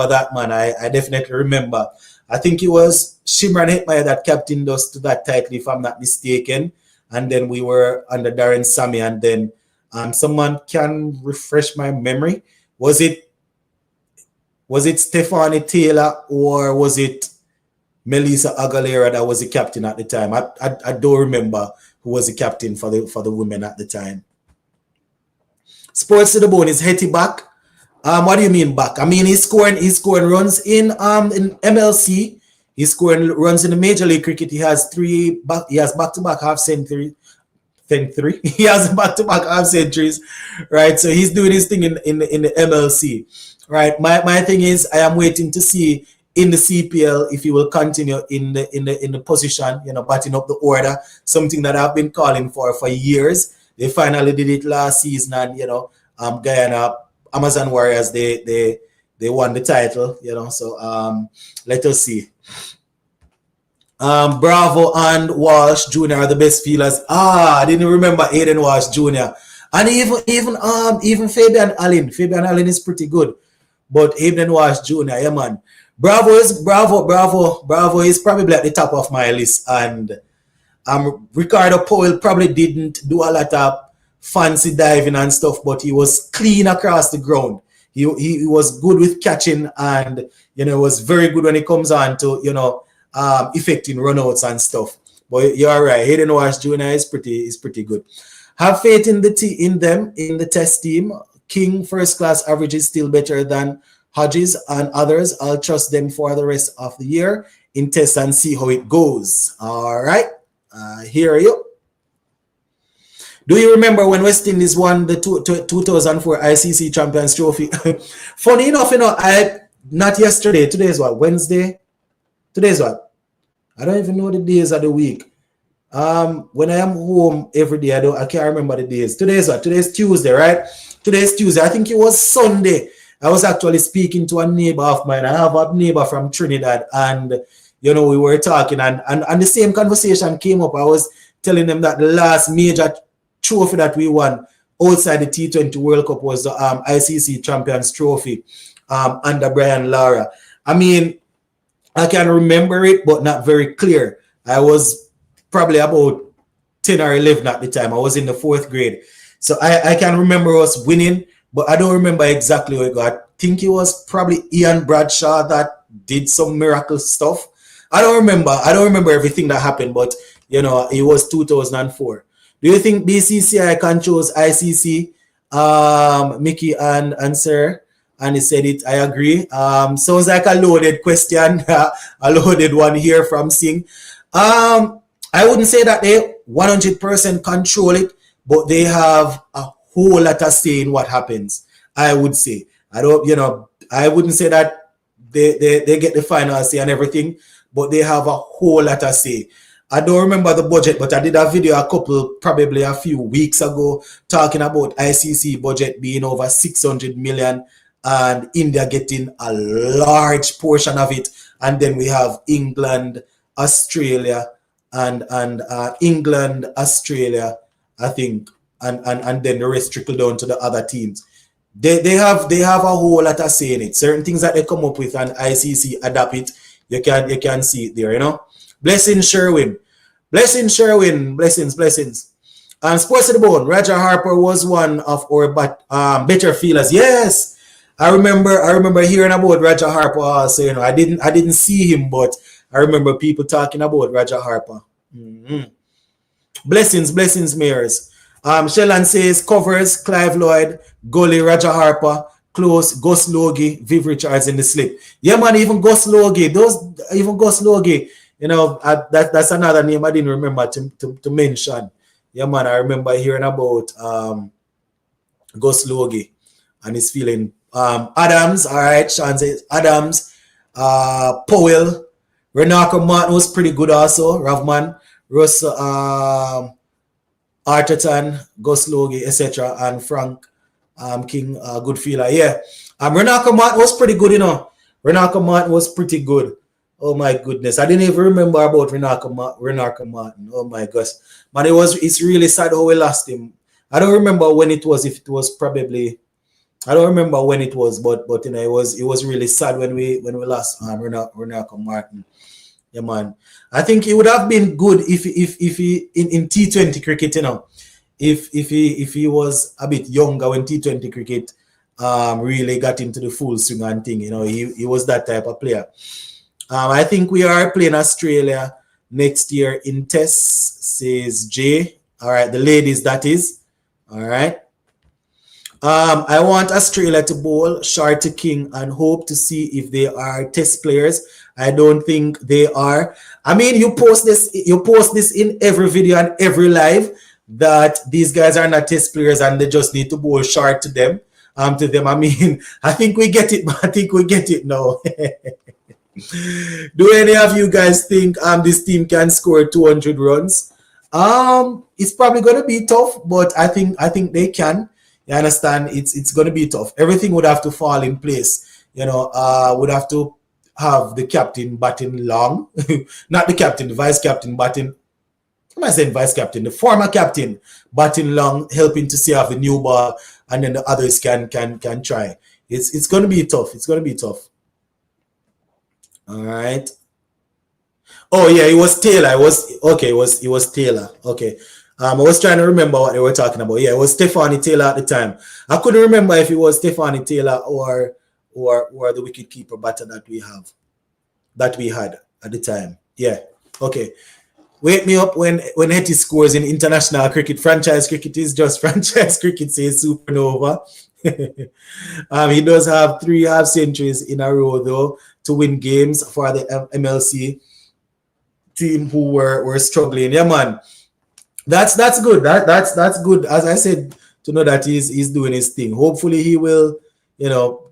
A: that, man. I definitely remember. I think it was Shimran Hetmeyer that captained us to that title, if I'm not mistaken. And then we were under Darren Sammy. And then someone can refresh my memory. Was it Stephanie Taylor or was it Melissa Aguilera that was the captain at the time? I don't remember who was the captain for the women at the time. Sports to the bone is Hetty back. What do you mean back? I mean he's scoring runs in MLC. He's scoring runs in the Major League Cricket. He has back-to-back half century. He has back-to-back half centuries, right? So he's doing his thing in the MLC, right? My thing is I am waiting to see in the CPL if he will continue in the position, batting up the order, something that I've been calling for years. They finally did it last season, and Guyana Amazon Warriors they won the title, So let us see. Bravo and Walsh Jr. are the best fielders. I didn't remember Aiden Walsh Jr. And even Fabian Allen. Fabian Allen is pretty good. But Aiden Walsh Jr., yeah man. Bravo is probably at the top of my list. And Ricardo Powell probably didn't do a lot of fancy diving and stuff, but he was clean across the ground. He was good with catching, and was very good when it comes on to effecting runouts and stuff. But you're right, Hayden Walsh Jr. is pretty good. Have faith in the test team. King first class average is still better than Hodges and others. I'll trust them for the rest of the year in test and see how it goes. All right, here you. Do you remember when West Indies won the 2004 ICC Champions Trophy? Funny enough, not yesterday. Today is what? Wednesday? Today's what? I don't even know the days of the week. When I am home every day, I can't remember the days. Today's what? Today's Tuesday, right? Today's Tuesday. I think it was Sunday. I was actually speaking to a neighbor of mine. I have a neighbor from Trinidad, and we were talking, and the same conversation came up. I was telling them that the last major trophy that we won outside the T20 World Cup was the ICC Champions Trophy under Brian Lara. I mean, I can remember it, but not very clear. I was probably about 10 or 11 at the time. I was in the 4th grade. So I can remember us winning, but I don't remember exactly what it got. I think it was probably Ian Bradshaw that did some miracle stuff. I don't remember everything that happened, but it was 2004. Do you think BCCI controls ICC? Mickey and Sir? And he said it. I agree. Sounds like a loaded question, a loaded one here from Singh. I wouldn't say that they 100% control it, but they have a whole lot of say in what happens. I would say. I wouldn't say that they get the final say and everything, but they have a whole lot of say. I don't remember the budget, but I did a video probably a few weeks ago, talking about ICC budget being over 600 million and India getting a large portion of it. And then we have England, Australia, and England, Australia, I think, and then the rest trickle down to the other teams. They have a whole lot of say in it. Certain things that they come up with and ICC adapt it, you can see it there, Blessings, Sherwin. Blessings. And Sports of the Bone, Roger Harper was one of our better fielders. Yes, I remember hearing about Roger Harper also. I didn't see him, but I remember people talking about Roger Harper. Mm-hmm. Blessings, Mayors. Shellan says covers Clive Lloyd, Gully, Roger Harper, close, Gus Logie, Viv Richards in the slip. Yeah, man, even Gus Logie. That's another name I didn't remember to mention. Yeah, man, I remember hearing about Gus Logie and his feeling. Adams, all right, Sean says Adams, Powell, Renako Martin was pretty good also, Ravman, Russ, Arterton, Gus Logie, etc., and Frank King, good feeler. Yeah, Renako Martin was pretty good, Renako Martin was pretty good. Oh my goodness, I didn't even remember about Renako Martin. Oh my gosh, man, it's really sad how we lost him. I don't remember when it was. If it was probably, I don't remember when it was, but it was really sad when we lost Renako Martin. Yeah, man. I think it would have been good if he in T20 cricket, if he was a bit younger when T20 cricket really got into the full swing and thing. He was that type of player. I think we are playing Australia next year in tests, says Jay. All right, the ladies, that is. All right. I want Australia to bowl short to King and hope to see if they are test players. I don't think they are. I mean, you post this in every video and every live that these guys are not test players and they just need to bowl short to them. I mean, I think we get it, but I think we get it now. Do any of you guys think this team can score 200 runs? It's probably going to be tough, but I think they can. You understand? It's going to be tough. Everything would have to fall in place. Would have to have the captain batting long, not the captain, the vice captain batting. Am I saying vice captain? The former captain batting long, helping to see off the new ball, and then the others can try. It's going to be tough. It's going to be tough. All right. Oh yeah, it was Taylor. It was Taylor. Okay. I was trying to remember what they were talking about. Yeah, it was Stephanie Taylor at the time. I couldn't remember if it was Stephanie Taylor or the wicketkeeper batter that we had at the time. Yeah. Okay. Wake me up when Hetty scores in international cricket. Franchise cricket is just franchise cricket, says Supernova. He does have 3 half centuries in a row though to win games for the MLC team who were struggling. Yeah, man. That's good. That's good. As I said, to know that he's doing his thing. Hopefully he will,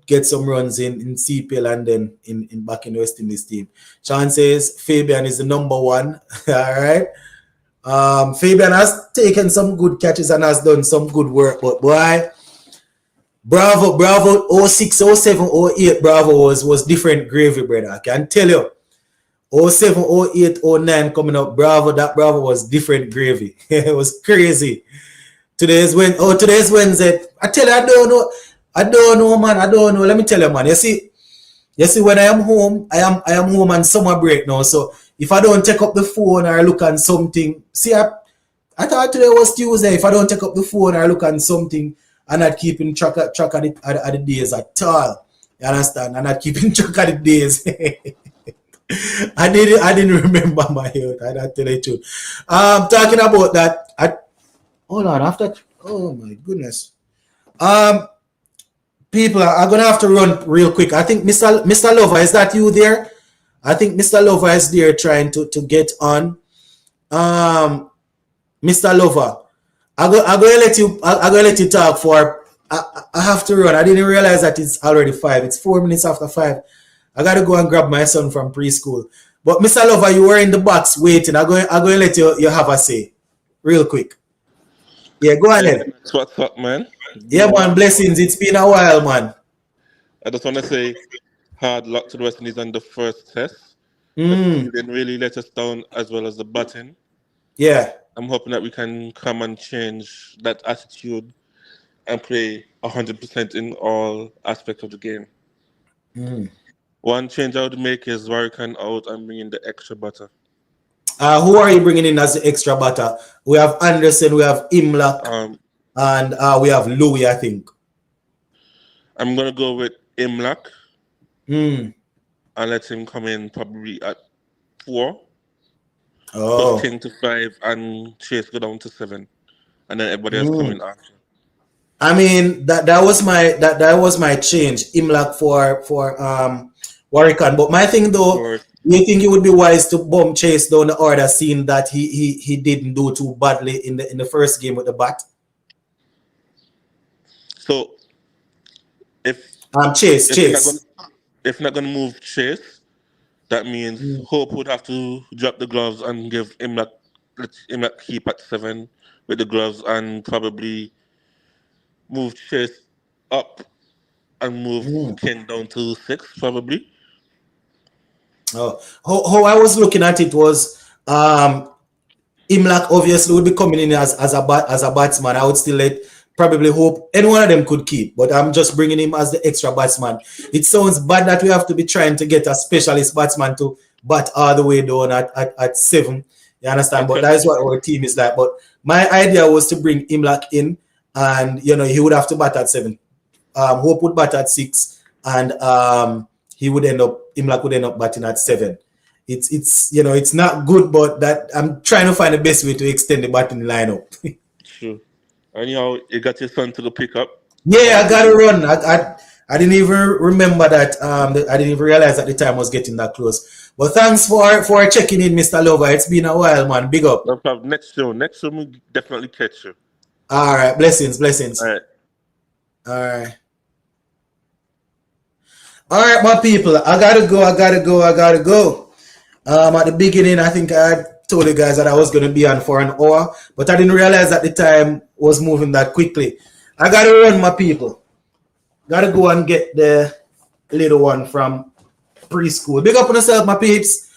A: get some runs in CPL and then in back in the West Indies team. Sean says Fabian is the number 1. All right. Fabian has taken some good catches and has done some good work, but boy, Bravo 06, 07, 08, Bravo was different gravy, brother. I can tell you. 07, 08, 09 coming up, that Bravo was different gravy. It was crazy. Today's Wednesday. I tell you, I don't know, man. I don't know. Let me tell you, man. You see, when I am home, I am home on summer break now. So if I don't take up the phone or look on something, see, I thought today was Tuesday. If I don't take up the phone or look on something, I'm not keeping track of the days at all. You understand? I'm not keeping track of the days. I didn't remember my health. I tell you the truth. Talking about that. Hold on. Oh my goodness. People are gonna have to run real quick. I think Mr. Lover, is that you there? I think Mr. Lover is there trying to get on. Mr. Lover, I'm gonna let you talk for. I have to run. I didn't realize that it's already 5. It's 4 minutes after 5. I gotta go and grab my son from preschool. But Mr. Lover, you were in the box waiting. I'm going to let you have a say, real quick. Yeah, go ahead.
B: What's up, man?
A: Yeah, man. Blessings. It's been a while, man.
B: I just want to say hard luck to the West Indies on the first test. The didn't really let us down as well as the batting.
A: Yeah.
B: I'm hoping that we can come and change that attitude and play 100% in all aspects of the game. One change I would make is Warrican out and bring in the extra batter.
A: Who are you bringing in as the extra batter? We have Anderson, we have Imlak, and we have Louis, I think.
B: I'm going to go with Imlak
A: and
B: let him come in probably at 4.
A: Oh.
B: King to 5 and Chase go down to 7. And then everybody else coming after.
A: I mean, that was my change. Imlak for Warrican. But my thing though, you think it would be wise to bump Chase down the order, seeing that he didn't do too badly in the first game with the bat?
B: So if
A: Chase.
B: If not gonna move Chase, that means Hope would have to drop the gloves and give Imlak keep at 7 with the gloves and probably move Chase up and move King down to 6 probably.
A: Oh, how I was looking at it was Imlak obviously would be coming in as a batsman. I would still probably hope any one of them could keep, but I'm just bringing him as the extra batsman. It sounds bad that we have to be trying to get a specialist batsman to bat all the way down at 7. You understand? But that is what our team is like. But my idea was to bring Imlak in, and he would have to bat at 7. Hope would bat at 6, and Imlak would end up batting at 7. It's not good, but that I'm trying to find the best way to extend the batting lineup.
B: Sure. Anyhow, you got your son to the pickup.
A: Yeah, I gotta run. I didn't even remember that. I didn't even realize that the time was getting that close. But thanks for checking in, Mr. Lover. It's been a while, man. Big up.
B: No problem. Next show, we definitely catch you.
A: All right, blessings,
B: All
A: blessings.
B: right.
A: All right, all right, my people. I gotta go. I gotta go. At the beginning, I think I told you guys that I was gonna be on for an hour, but I didn't realize that the time was moving that quickly. I gotta run, my people. Gotta go and get the little one from preschool. Big up on yourself, my peeps.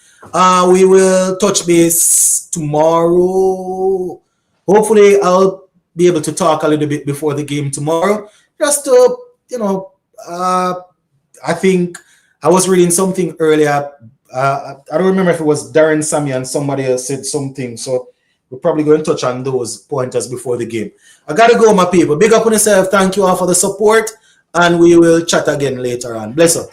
A: We will touch base tomorrow. Hopefully, I'll be able to talk a little bit before the game tomorrow. Just to, uh, I think I was reading something earlier. I don't remember if it was Darren Sammy and somebody else said something. So we're probably going to touch on those pointers before the game. I gotta go, my people. Big up on yourself. Thank you all for the support, and we will chat again later on. Bless up.